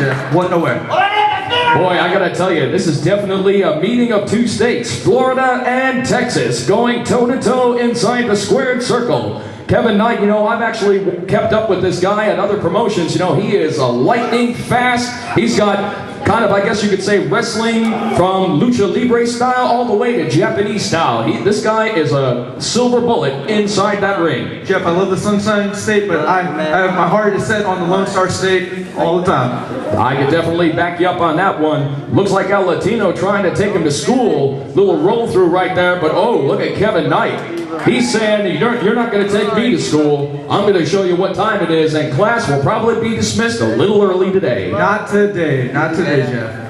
Jeff. What nowhere. Boy, I gotta tell you, this is definitely a meeting of two states, Florida and Texas, going toe-to-toe inside the squared circle. Kevin Knight, you know, I've actually kept up with this guy at other promotions. You know, he is a lightning fast. He's got kind of, I guess you could say, wrestling from lucha libre style all the way to Japanese style. This guy is a silver bullet inside that ring. Jeff, I love the Sunshine State, but I have my heart is set on the Lone Star State all the time. I could definitely back you up on that one. Looks like El Latino trying to take him to school. Little roll through right there, but oh, look at Kevin Knight. He's saying, you're not going to take me to school. I'm going to show you what time it is, and class will probably be dismissed a little early today. Not today. Not today, Jeff.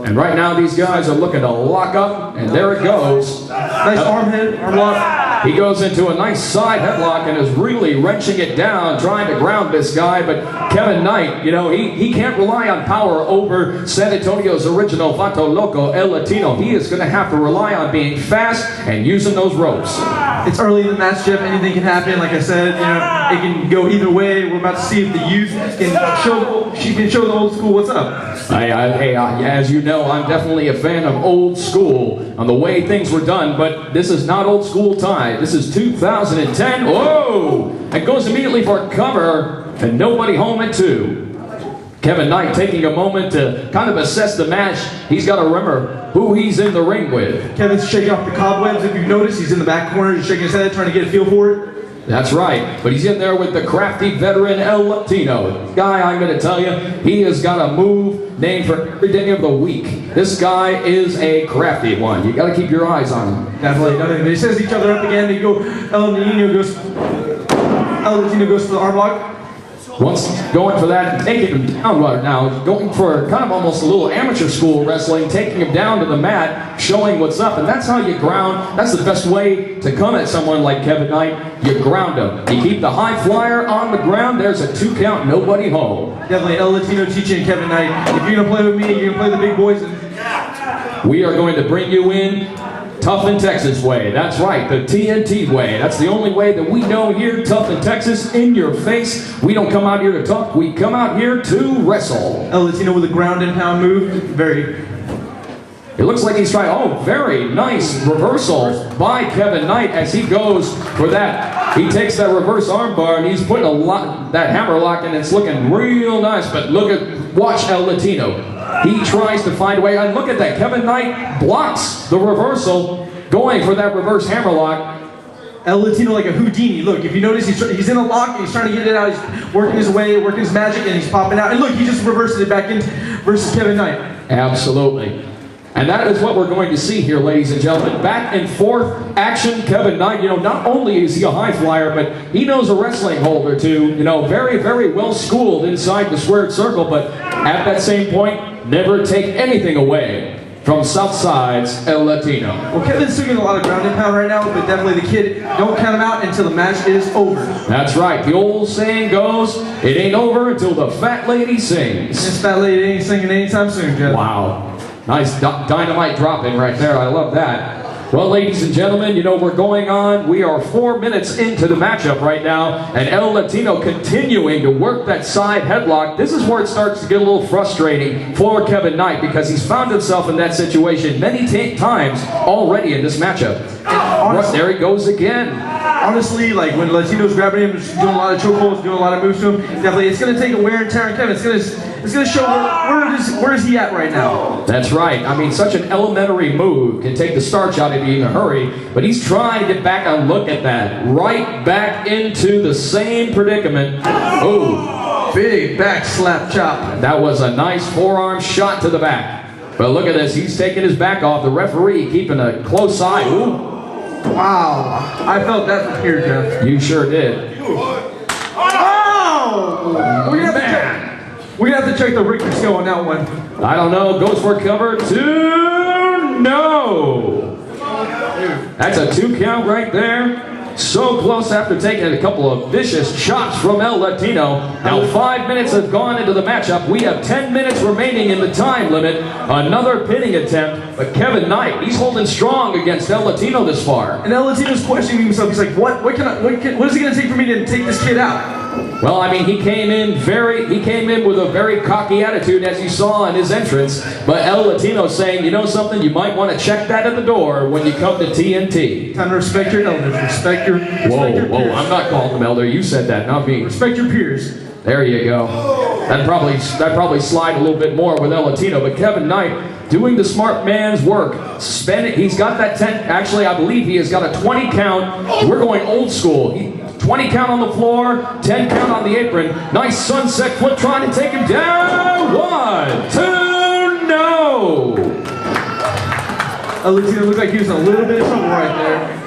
And right now, these guys are looking to lock up, and there it goes. Nice arm lock. He goes into a nice side headlock and is really wrenching it down, trying to ground this guy. But Kevin Knight, you know, he can't rely on power over San Antonio's original Vato Loco, El Latino. He is going to have to rely on being fast and using those ropes. It's early in the match, Jeff. Anything can happen. Like I said, you know, it can go either way. We're about to see if the youth can show the old school what's up. As you know, I'm definitely a fan of old school on the way things were done, but this is not old school time. This is 2010. Whoa! And goes immediately for a cover, and nobody home at two. Kevin Knight taking a moment to kind of assess the match. He's got to remember who he's in the ring with. Kevin's shaking off the cobwebs. If you've noticed, he's in the back corner, just shaking his head, trying to get a feel for it. That's right, but he's in there with the crafty veteran El Latino. Guy, I'm going to tell you, he has got a move named for every day of the week. This guy is a crafty one. You got to keep your eyes on him. Definitely. They set each other up again. They go. El Latino goes for the arm lock. Once going for that, taking him down right now, going for kind of almost a little amateur school wrestling, taking him down to the mat, showing what's up, and that's how you ground. That's the best way to come at someone like Kevin Knight. You ground him. You keep the high flyer on the ground. There's a 2 count, nobody home. Definitely El Latino teaching Kevin Knight. If you're gonna play with me, you're gonna play the big boys. We are going to bring you in Tough in Texas way. That's right, the TNT way. That's the only way that we know here, Tough in Texas, in your face. We don't come out here to talk, we come out here to wrestle. El Latino with a ground and pound move. It looks like he's trying, oh, very nice reversal by Kevin Knight as he goes for that. He takes that reverse armbar and he's putting that hammer lock and it's looking real nice, but watch El Latino. He tries to find a way, and look at that, Kevin Knight blocks the reversal, going for that reverse hammerlock. El Latino like a Houdini. Look, if you notice, he's in a lock, and he's trying to get it out, he's working his way, working his magic, and he's popping out. And look, he just reverses it back in versus Kevin Knight. Absolutely. And that is what we're going to see here, ladies and gentlemen. Back and forth action. Kevin Knight, you know, not only is he a high flyer, but he knows a wrestling hold or two. You know, very, very well schooled inside the squared circle, but at that same point, never take anything away from Southside's El Latino. Well, Kevin's doing a lot of ground and pound right now, but definitely the kid, don't count him out until the match is over. That's right. The old saying goes, it ain't over until the fat lady sings. This fat lady ain't singing anytime soon, Jeff. Wow. Nice dynamite dropping right there. I love that. Well, ladies and gentlemen, you know, we're going on. We are 4 minutes into the matchup right now, and El Latino continuing to work that side headlock. This is where it starts to get a little frustrating for Kevin Knight because he's found himself in that situation many times already in this matchup. There he goes again. Honestly, like when Latino's grabbing him, doing a lot of chokeholds, doing a lot of moves to him, definitely it's going to take a wear and tear on Kevin. It's going to show where is he at right now. That's right. I mean, such an elementary move can take the starch out of you in a hurry, but he's trying to get back and look at that. Right back into the same predicament. Oh, big back slap chop. That was a nice forearm shot to the back. But look at this. He's taking his back off. The referee keeping a close eye. Ooh. Wow. I felt that from here, Jeff. You sure did. Oh! We're going to have to check the Richter scale on that one. I don't know. Goes for cover 2. No. That's a 2 count right there. So close after taking a couple of vicious chops from El Latino. Now 5 minutes have gone into the matchup. We have 10 minutes remaining in the time limit. Another pinning attempt, but Kevin Knight, he's holding strong against El Latino this far. And El Latino's questioning himself. He's like, what is it going to take for me to take this kid out? Well, I mean, he came in with a very cocky attitude, as you saw in his entrance. But El Latino saying, you know something, you might want to check that at the door when you come to TNT. Time to respect your elders. Respect your peers. I'm not calling them elder. You said that, not me. Respect your peers. There you go. That probably slide a little bit more with El Latino, but Kevin Knight doing the smart man's work. He's got that 10. Actually, I believe he has got a 20 count. We're going old school. 20 count on the floor, 10 count on the apron. Nice sunset flip trying to take him down. 1, 2, no. El Latino looked like he was in a little bit of trouble right there.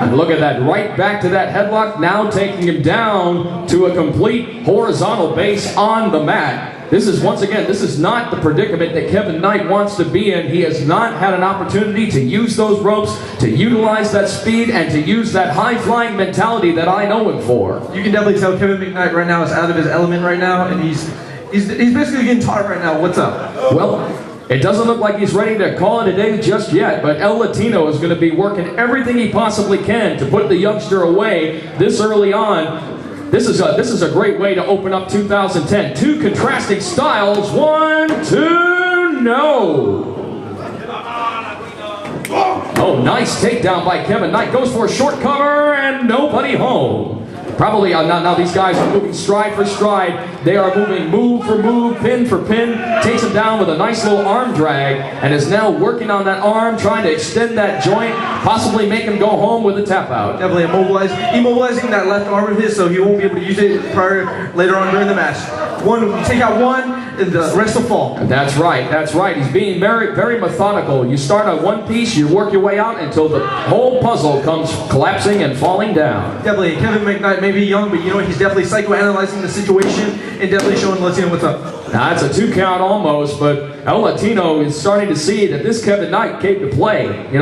And look at that, right back to that headlock, now taking him down to a complete horizontal base on the mat. This is, once again, this is not the predicament that Kevin Knight wants to be in. He has not had an opportunity to use those ropes, to utilize that speed, and to use that high-flying mentality that I know him for. You can definitely tell Kevin McKnight right now is out of his element right now, and he's basically getting taught right now what's up. Well, it doesn't look like he's ready to call it a day just yet, but El Latino is going to be working everything he possibly can to put the youngster away this early on. This is a great way to open up 2010. Two contrasting styles. 1, 2, no. Oh, nice takedown by Kevin Knight. Goes for a short cover and nobody home. Probably now these guys are moving stride for stride. They are moving move for move, pin for pin. Takes him down with a nice little arm drag and is now working on that arm, trying to extend that joint, possibly make him go home with a tap out. Definitely immobilizing that left arm of his so he won't be able to use it later on during the match. You take out one, and the rest will fall. That's right. He's being very, very methodical. You start on one piece, you work your way out until the whole puzzle comes collapsing and falling down. Definitely, Kevin McKnight may be young, but you know he's definitely psychoanalyzing the situation and definitely showing Latino what's up. Now, that's a 2 count almost, but El Latino is starting to see that this Kevin Knight came to play.